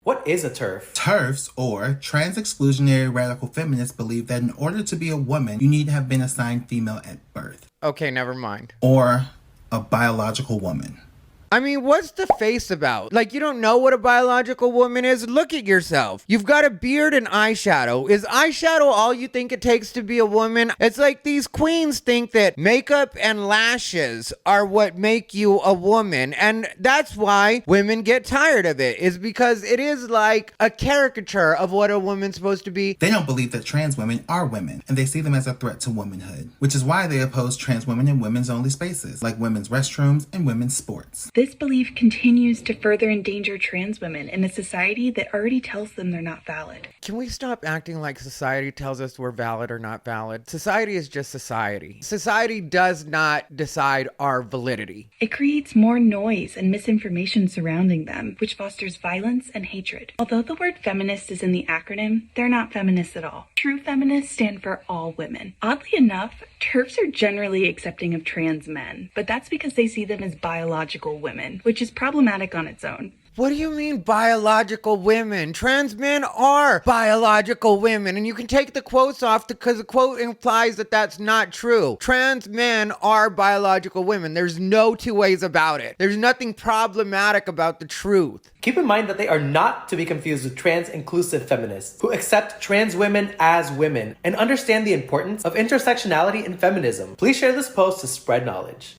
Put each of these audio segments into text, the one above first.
What is a TERF? TERFs, or trans-exclusionary radical feminists, believe that in order to be a woman, you need to have been assigned female at birth. Okay, never mind. Or a biological woman. I mean, what's the face about? Like, you don't know what a biological woman is? Look at yourself. You've got a beard and eyeshadow. Is eyeshadow all you think it takes to be a woman? It's like these queens think that makeup and lashes are what make you a woman. And that's why women get tired of it, is because it is like a caricature of what a woman's supposed to be. They don't believe that trans women are women, and they see them as a threat to womanhood, which is why they oppose trans women in women's only spaces, like women's restrooms and women's sports. This belief continues to further endanger trans women in a society that already tells them they're not valid. Can we stop acting like society tells us we're valid or not valid? Society is just society. Society does not decide our validity. It creates more noise and misinformation surrounding them, which fosters violence and hatred. Although the word feminist is in the acronym, they're not feminists at all. True feminists stand for all women. Oddly enough, TERFs are generally accepting of trans men, but that's because they see them as biological women, which is problematic on its own. What do you mean biological women? Trans men are biological women, and you can take the quotes off because the quote implies that that's not true. Trans men are biological women. There's no two ways about it. There's nothing problematic about the truth. Keep in mind that they are not to be confused with trans-inclusive feminists who accept trans women as women and understand the importance of intersectionality in feminism. Please share this post to spread knowledge.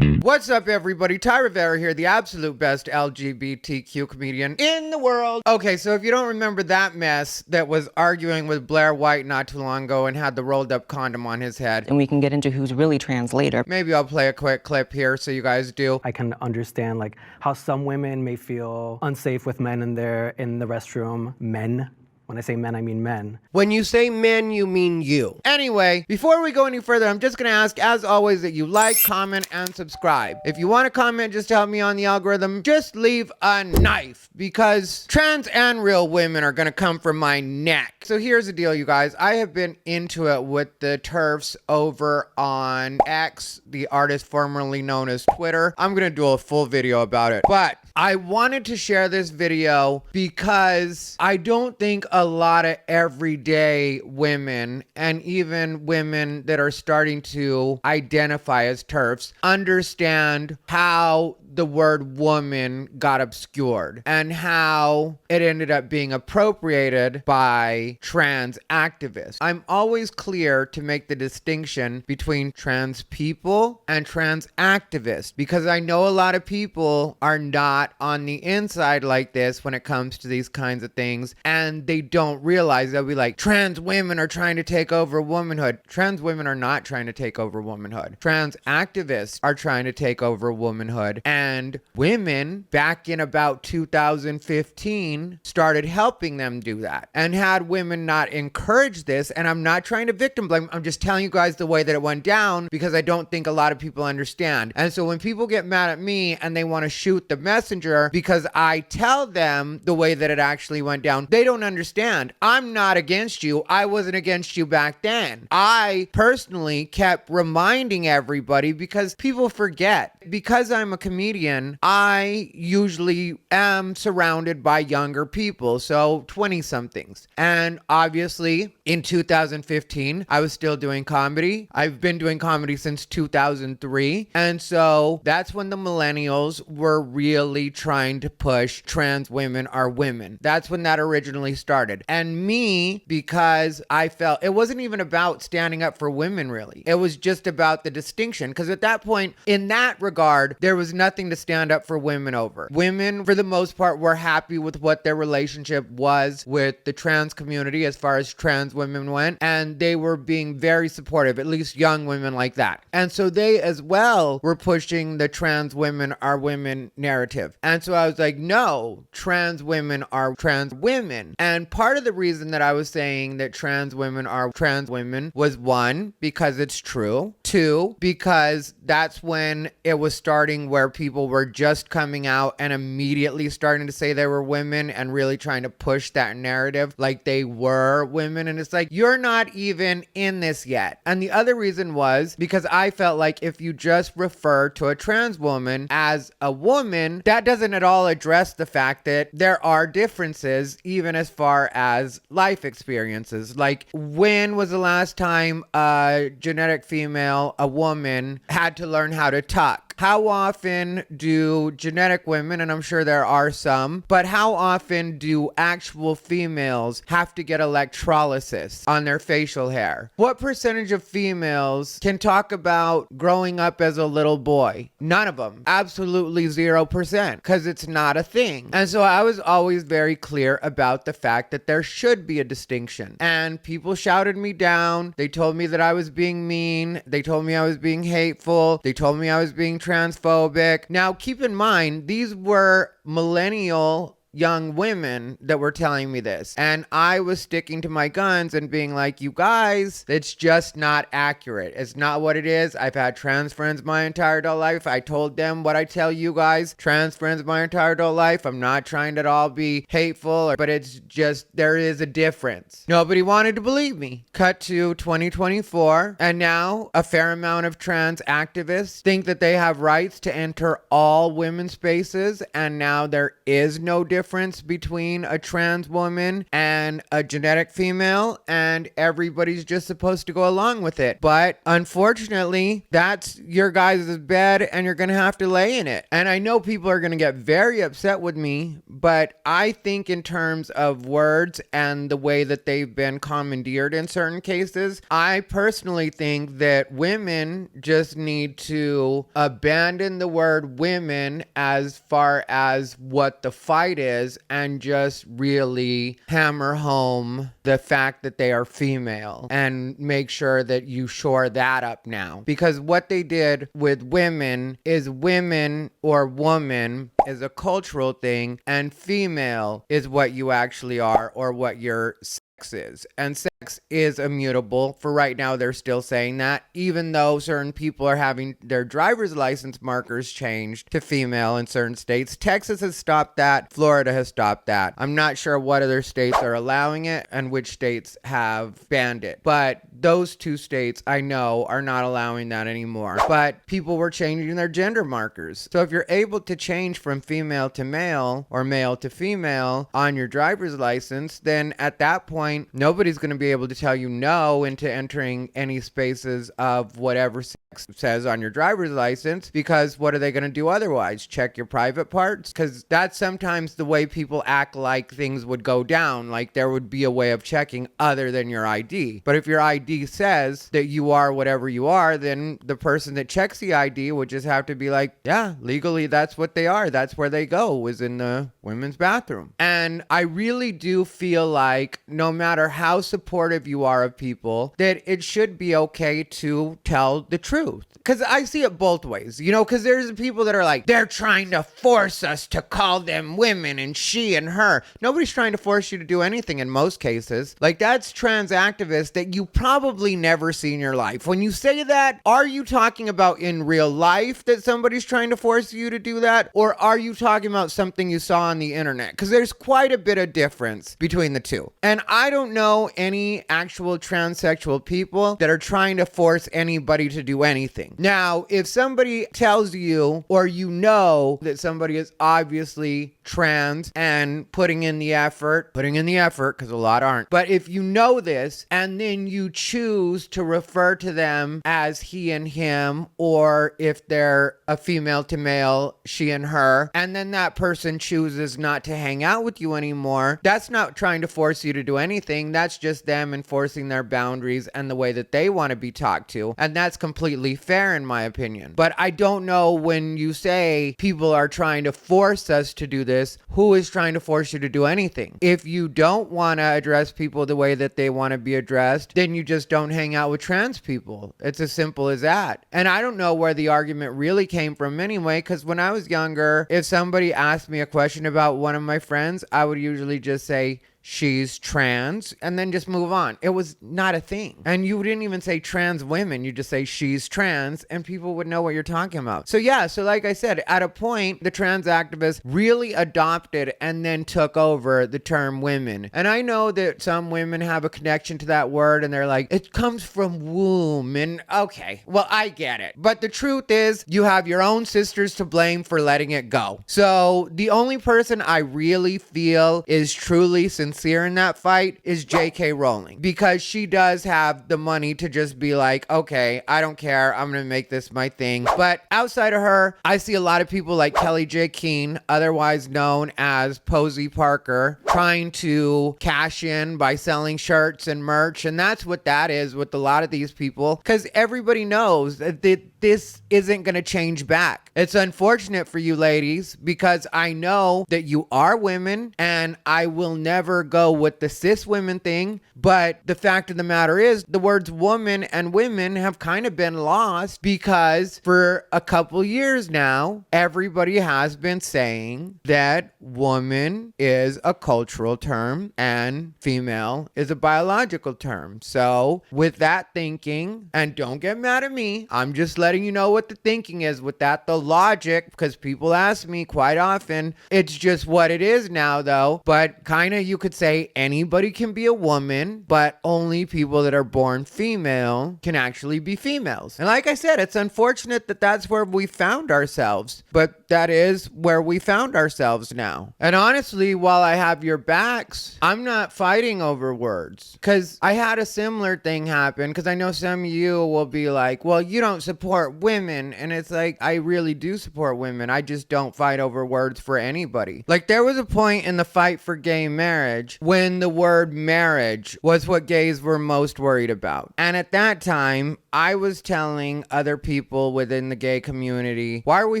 What's up, everybody? Ty Rivera here, the absolute best LGBTQ comedian in the world. Okay, so if you don't remember that mess that was arguing with Blair White not too long ago and had the rolled up condom on his head, and we can get into who's really trans later. Maybe I'll play a quick clip here so you guys do. I can understand like how some women may feel unsafe with men in the restroom. Men. When I say men, I mean men. When you say men, you mean you. Anyway, before we go any further, I'm just gonna ask, as always, that you like, comment, and subscribe. If you want to comment just to help me on the algorithm, just leave a knife, because trans and real women are gonna come from my neck. So here's the deal, you guys. I have been into it with the TERFs over on X, the artist formerly known as Twitter. I'm gonna do a full video about it, but I wanted to share this video because I don't think a lot of everyday women, and even women that are starting to identify as TERFs, understand how the word woman got obscured and how it ended up being appropriated by trans activists. I'm always clear to make the distinction between trans people and trans activists, because I know a lot of people are not on the inside like this when it comes to these kinds of things, and they don't realize. They'll be like, trans women are trying to take over womanhood. Trans women are not trying to take over womanhood. Trans activists are trying to take over womanhood, and women back in about 2015 started helping them do that. And had women not encouraged this, and I'm not trying to victim blame, I'm just telling you guys the way that it went down, because I don't think a lot of people understand. And so when people get mad at me and they want to shoot the messenger because I tell them the way that it actually went down, they don't understand. I'm not against you. I wasn't against you back then. I personally kept reminding everybody, because people forget. Because I'm a comedian, I usually am surrounded by younger people, so 20-somethings. And obviously, in 2015, I was still doing comedy. I've been doing comedy since 2003. And so that's when the millennials were really trying to push trans women are women. That's when that originally started. And me, because I felt it wasn't even about standing up for women, really. It was just about the distinction, because at that point, in that regard, there was nothing to stand up for women over. Women, for the most part, were happy with what their relationship was with the trans community as far as trans women went, and they were being very supportive, at least young women like that. And so they as well were pushing the trans women are women narrative. And so I was like, no, trans women are trans women. And part of the reason that I was saying that trans women are trans women was, one, because it's true. Two, because that's when it was starting where people were just coming out and immediately starting to say they were women and really trying to push that narrative like they were women. And it's like, you're not even in this yet. And the other reason was because I felt like if you just refer to a trans woman as a woman, that doesn't at all address the fact that there are differences even as far as life experiences. Like, when was the last time a genetic female, a woman, had to learn how to tuck? How often do genetic women, and I'm sure there are some, but how often do actual females have to get electrolysis on their facial hair? What percentage of females can talk about growing up as a little boy? None of them. Absolutely 0%, because it's not a thing. And so I was always very clear about the fact that there should be a distinction. And people shouted me down. They told me that I was being mean. They told me I was being hateful. They told me I was being transphobic. Now, keep in mind, these were millennial young women that were telling me this. And I was sticking to my guns and being like, you guys, it's just not accurate. It's not what it is. I've had trans friends my entire adult life. I told them what I tell you guys, trans friends my entire adult life. I'm not trying to at all be hateful, but it's just, there is a difference. Nobody wanted to believe me. Cut to 2024, and now a fair amount of trans activists think that they have rights to enter all women's spaces, and now there is no difference between a trans woman and a genetic female, and everybody's just supposed to go along with it. But unfortunately, that's your guys' bed, and you're gonna have to lay in it. And I know people are gonna get very upset with me, but I think in terms of words and the way that they've been commandeered in certain cases, I personally think that women just need to abandon the word women as far as what the fight is, and just really hammer home the fact that they are female and make sure that you shore that up now. Because what they did with women is women or woman is a cultural thing, and female is what you actually are or what your sex is. And sex is immutable. For right now, they're still saying that, even though certain people are having their driver's license markers changed to female in certain states. Texas has stopped that. Florida has stopped that. I'm not sure what other states are allowing it and which states have banned it. But those two states I know are not allowing that anymore. But people were changing their gender markers. So if you're able to change from female to male or male to female on your driver's license, then at that point, nobody's going to be able to tell you no into entering any spaces of whatever sex says on your driver's license, because what are they going to do otherwise? Check your private parts? Because that's sometimes the way people act like things would go down. Like there would be a way of checking other than your ID. But if your ID says that you are whatever you are, then the person that checks the ID would just have to be like, yeah, legally that's what they are. That's where they go, is in the women's bathroom. And I really do feel like no matter how supportive you are of people, that it should be okay to tell the truth. Because I see it both ways, you know, because there's people that are like, they're trying to force us to call them women and she and her. Nobody's trying to force you to do anything in most cases. Like, that's trans activists that you probably never see in your life. When you say that, are you talking about in real life that somebody's trying to force you to do that? Or are you talking about something you saw on the internet? Because there's quite a bit of difference between the two. And I don't know any actual transsexual people that are trying to force anybody to do anything. Now, if somebody tells you, or you know that somebody is obviously trans and putting in the effort, because a lot aren't, but if you know this and then you choose to refer to them as he and him, or if they're a female to male, she and her, and then that person chooses not to hang out with you anymore, that's not trying to force you to do anything. That's just them enforcing their boundaries and the way that they want to be talked to. And that's completely fair in my opinion. But I don't know, when you say people are trying to force us to do this, who is trying to force you to do anything? If you don't want to address people the way that they want to be addressed, then you just don't hang out with trans people. It's as simple as that. And I don't know where the argument really came from anyway, because when I was younger, if somebody asked me a question about one of my friends, I would usually just say, she's trans, and then just move on. It was not a thing. And you didn't even say trans women. You just say she's trans, and people would know what you're talking about. So yeah, so like I said, at a point, the trans activists really adopted and then took over the term women. And I know that some women have a connection to that word, and they're like, it comes from womb. And okay, well, I get it. But the truth is, you have your own sisters to blame for letting it go. So the only person I really feel is truly sincere in that fight is J.K. Rowling, because she does have the money to just be like, okay, I don't care, I'm gonna make this my thing. But outside of her, I see a lot of people like Kellie-Jay Keen, otherwise known as Posey Parker, trying to cash in by selling shirts and merch. And that's what that is with a lot of these people, because everybody knows that this isn't going to change back. It's unfortunate for you ladies, because I know that you are women, and I will never go with the cis women thing. But the fact of the matter is, the words woman and women have kind of been lost, because for a couple years now, everybody has been saying that woman is a cultural term and female is a biological term. So with that thinking, and don't get mad at me, I'm just letting you know what the thinking is with that, the logic, because people ask me quite often. It's just what it is now, though. But kind of, you could say anybody can be a woman, but only people that are born female can actually be females. And like I said, it's unfortunate that that's where we found ourselves, but that is where we found ourselves now. And honestly, while I have your backs, I'm not fighting over words, because I had a similar thing happen, because I know some of you will be like, well, you don't support women. And it's like, I really do support women. I just don't fight over words for anybody. Like, there was a point in the fight for gay marriage when the word marriage was what gays were most worried about. And at that time, I was telling other people within the gay community, why are we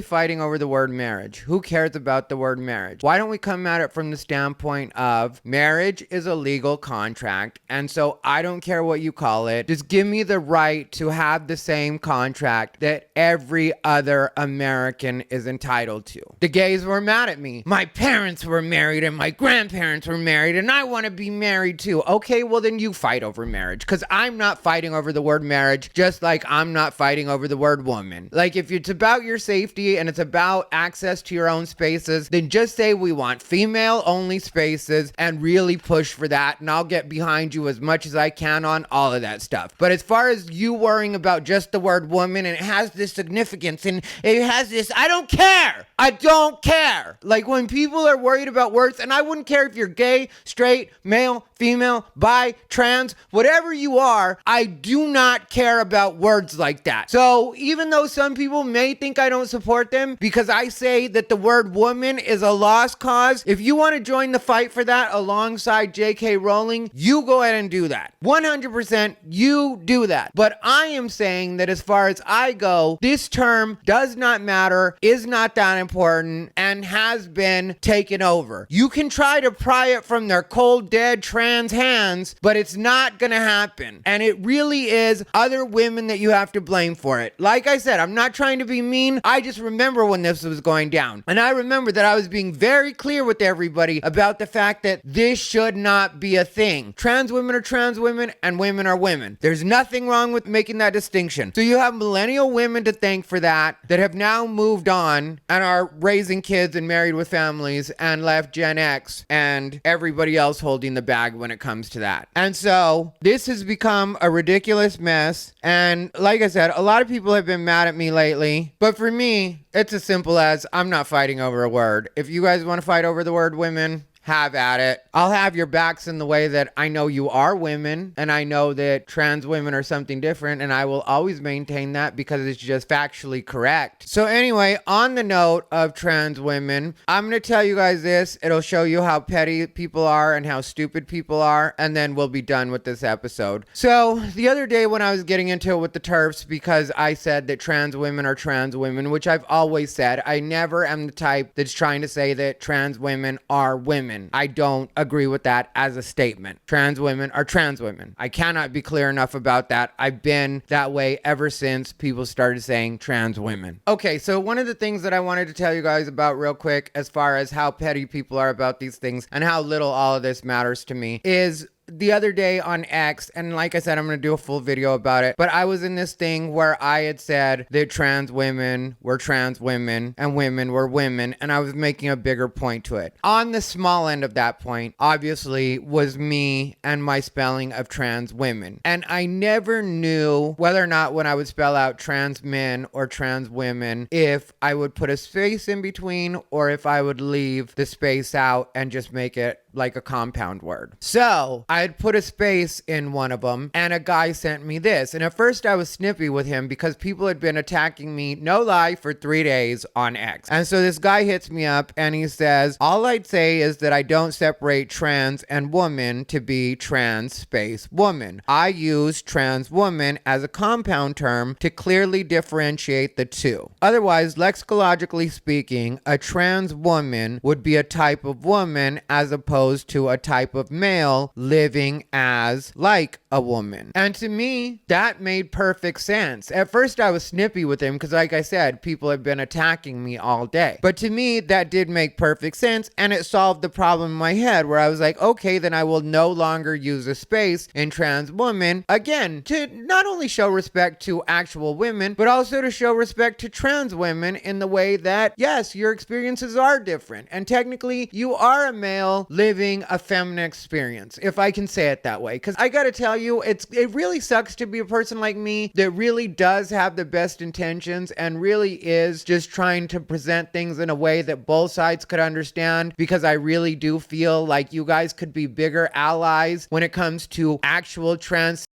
fighting over the word marriage? Who cares about the word marriage? Why don't we come at it from the standpoint of marriage is a legal contract, and so I don't care what you call it. Just give me the right to have the same contract that every other American is entitled to. The gays were mad at me. My parents were married and my grandparents were married, and I want to be married too. Okay, well then you fight over marriage, because I'm not fighting over the word marriage, just like I'm not fighting over the word woman. Like, if it's about your safety and it's about access to your own spaces, then just say we want female only spaces and really push for that, and I'll get behind you as much as I can on all of that stuff. But as far as you worrying about just the word woman, and it has this significance and it has this, I don't care. I don't care. Like, when people are worried about words, and I wouldn't care if you're gay, straight, male, female, bi, trans, whatever you are, I do not care about words like that. So even though some people may think I don't support them because I say that the word woman is a lost cause, if you want to join the fight for that alongside J.K. Rowling, you go ahead and do that. 100% you do that. But I am saying that as far as I go, this term does not matter, is not that important, and has been taken over. You can try to pry it from their cold, dead, trans hands, but it's not gonna happen. And it really is other women that you have to blame for it. Like I said, I'm not trying to be mean. I just remember when this was going down. And I remember that I was being very clear with everybody about the fact that this should not be a thing. Trans women are trans women, and women are women. There's nothing wrong with making that distinction. So you have millennial women to thank for that have now moved on and are raising kids and married with families, and left Gen X and everybody else holding the bag when it comes to that. And so this has become a ridiculous mess. And like I said, a lot of people have been mad at me lately, but for me, it's as simple as I'm not fighting over a word. If you guys want to fight over the word women, have at it. I'll have your backs in the way that I know you are women, and I know that trans women are something different, and I will always maintain that because it's just factually correct. So anyway, on the note of trans women, I'm going to tell you guys this. It'll show you how petty people are and how stupid people are, and then we'll be done with this episode. So the other day when I was getting into it with the TERFs, because I said that trans women are trans women, which I've always said, I never am the type that's trying to say that trans women are women. women. I don't agree with that as a statement. Trans women are trans women. I cannot be clear enough about that. I've been that way ever since people started saying trans women. Okay, so one of the things that I wanted to tell you guys about real quick, as far as how petty people are about these things and how little all of this matters to me, is the other day on X, and like I said, I'm going to do a full video about it, but I was in this thing where I had said that trans women were trans women and women were women, and I was making a bigger point to it. On the small end of that point, obviously, was me and my spelling of trans women. And I never knew whether or not when I would spell out trans men or trans women, if I would put a space in between or if I would leave the space out and just make it like a compound word. So I had put a space in one of them, and a guy sent me this. And at first I was snippy with him because people had been attacking me, no lie, for 3 days on X. And so this guy hits me up and he says, all I'd say is that I don't separate trans and woman to be trans space woman. I use trans woman as a compound term to clearly differentiate the two. Otherwise, lexicologically speaking, a trans woman would be a type of woman as opposed to a type of male living as like a woman. And to me, that made perfect sense. At first I was snippy with him because, like I said, people have been attacking me all day. But to me, that did make perfect sense, and it solved the problem in my head where I was like, okay, then I will no longer use a space in trans woman, again, to not only show respect to actual women, but also to show respect to trans women in the way that, yes, your experiences are different, and technically you are a male living a feminine experience, if I can say it that way. Because I gotta tell you, it really sucks to be a person like me that really does have the best intentions and really is just trying to present things in a way that both sides could understand, because I really do feel like you guys could be bigger allies when it comes to actual trans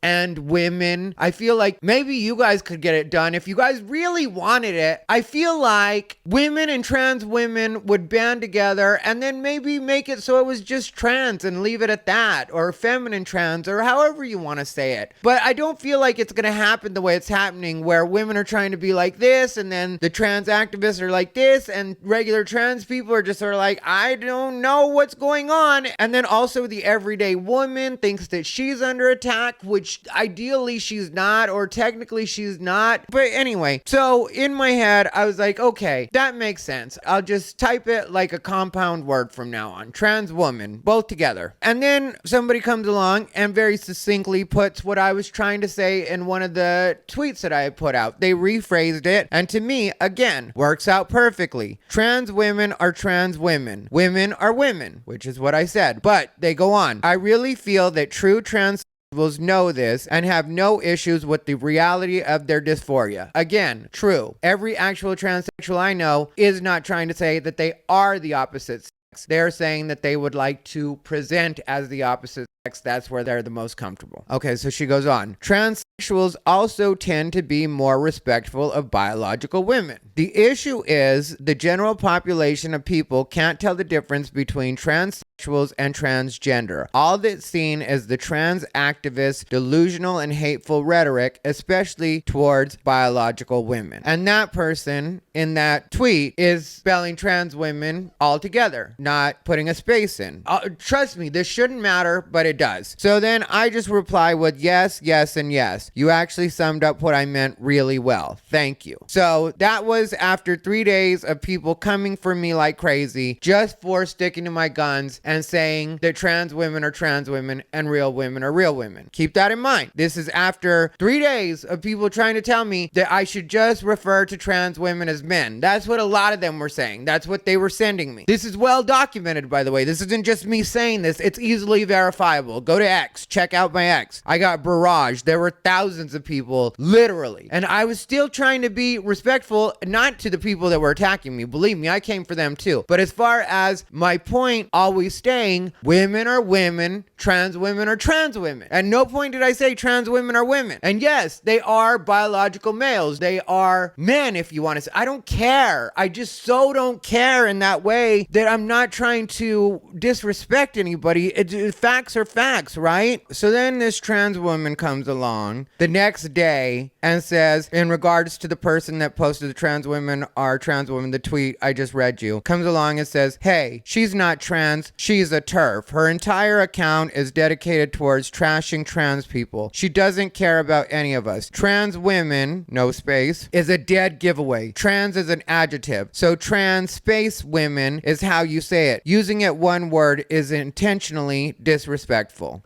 and women. I feel like maybe you guys could get it done if you guys really wanted it. I feel like women and trans women would band together and then maybe make it so it was just trans and leave it at that, or feminine trans, or however you want to say it. But I don't feel like it's going to happen the way it's happening, where women are trying to be like this and then the trans activists are like this and regular trans people are just sort of like, I don't know what's going on. And then also the everyday woman thinks that she's under attack, which ideally she's not, or technically she's not. But anyway, so in my head, I was like, okay, that makes sense. I'll just type it like a compound word from now on. Trans woman, both together. And then somebody comes along and very succinctly puts what I was trying to say in one of the tweets that I had put out. They rephrased it, and to me, again, works out perfectly. Trans women are trans women. Women are women, which is what I said. But they go on. I really feel that true trans know this and have no issues with the reality of their dysphoria. Again, true. Every actual transsexual I know is not trying to say that they are the opposite sex. They're saying that they would like to present as the opposite sex. That's where they're the most comfortable. Okay, so she goes on. Transsexuals also tend to be more respectful of biological women. The issue is the general population of people can't tell the difference between transsexuals and transgender. All that's seen is the trans activist delusional and hateful rhetoric, especially towards biological women. And that person in that tweet is spelling trans women altogether, not putting a space in. Trust me, this shouldn't matter, but it does. So then I just reply with yes, yes, and yes. You actually summed up what I meant really well. Thank you. So that was after 3 days of people coming for me like crazy just for sticking to my guns and saying that trans women are trans women and real women are real women. Keep that in mind. This is after 3 days of people trying to tell me that I should just refer to trans women as men. That's what a lot of them were saying. That's what they were sending me. This is well documented, by the way. This isn't just me saying this. It's easily verifiable. Go to X. Check out my X. I got barraged. There were thousands of people, literally. And I was still trying to be respectful, not to the people that were attacking me. Believe me, I came for them too. But as far as my point always staying, women are women, trans women are trans women. At no point did I say trans women are women. And yes, they are biological males. They are men, if you want to say. I don't care. I just so don't care in that way that I'm not not trying to disrespect anybody. Facts are facts, right? So then this trans woman comes along the next day and says, in regards to the person that posted the trans women are trans women, the tweet I just read you, comes along and says, hey, she's not trans, she's a TERF. Her entire account is dedicated towards trashing trans people. She doesn't care about any of us. Trans women, no space, is a dead giveaway. Trans is an adjective. So trans space women is how you say it. Using it one word is intentionally disrespectful.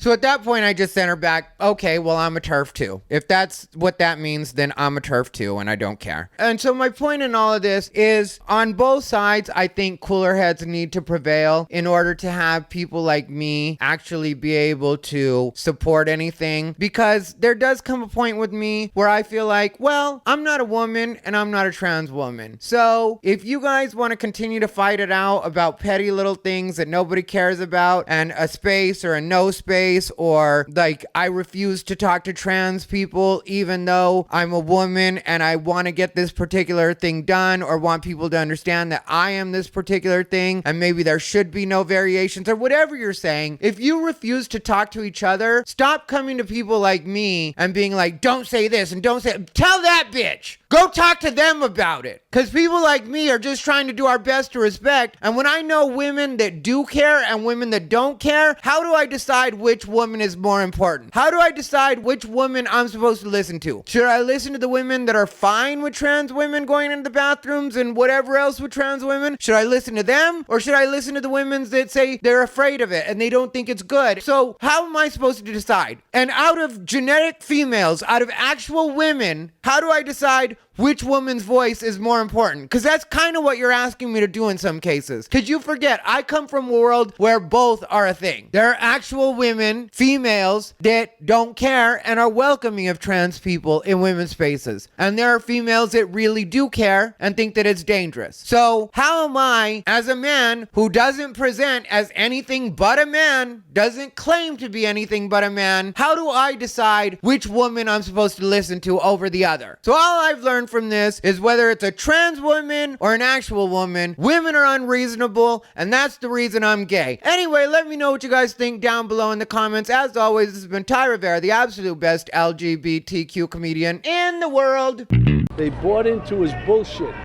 So at that point, I just sent her back, okay, well, I'm a TERF too. If that's what that means, then I'm a TERF too, and I don't care. And so my point in all of this is, on both sides, I think cooler heads need to prevail in order to have people like me actually be able to support anything. Because there does come a point with me where I feel like, well, I'm not a woman and I'm not a trans woman. So if you guys want to continue to fight it out about petty little things that nobody cares about, and a space or a no space, or like I refuse to talk to trans people even though I'm a woman and I want to get this particular thing done, or want people to understand that I am this particular thing and maybe there should be no variations, or whatever you're saying. If you refuse to talk to each other, stop coming to people like me and being like, don't say this and don't say, tell that bitch, go talk to them about it. Because people like me are just trying to do our best to respect. And when I know women that do care and women that don't care, how do I decide which woman is more important? How do I decide which woman I'm supposed to listen to? Should I listen to the women that are fine with trans women going into the bathrooms and whatever else with trans women? Should I listen to them? Or should I listen to the women that say they're afraid of it and they don't think it's good? So how am I supposed to decide? And out of genetic females, out of actual women, how do I decide which woman's voice is more important? Because that's kind of what you're asking me to do in some cases. Because you forget, I come from a world where both are a thing. There are actual women, females, that don't care and are welcoming of trans people in women's spaces. And there are females that really do care and think that it's dangerous. So how am I, as a man who doesn't present as anything but a man, doesn't claim to be anything but a man, how do I decide which woman I'm supposed to listen to over the other? So all I've learned from this is, whether it's a trans woman or an actual woman, women are unreasonable, and that's the reason I'm gay. Anyway, let me know what you guys think down below in the comments. As always, this has been Ty Rivera, the absolute best LGBTQ comedian in the world. They bought into his bullshit.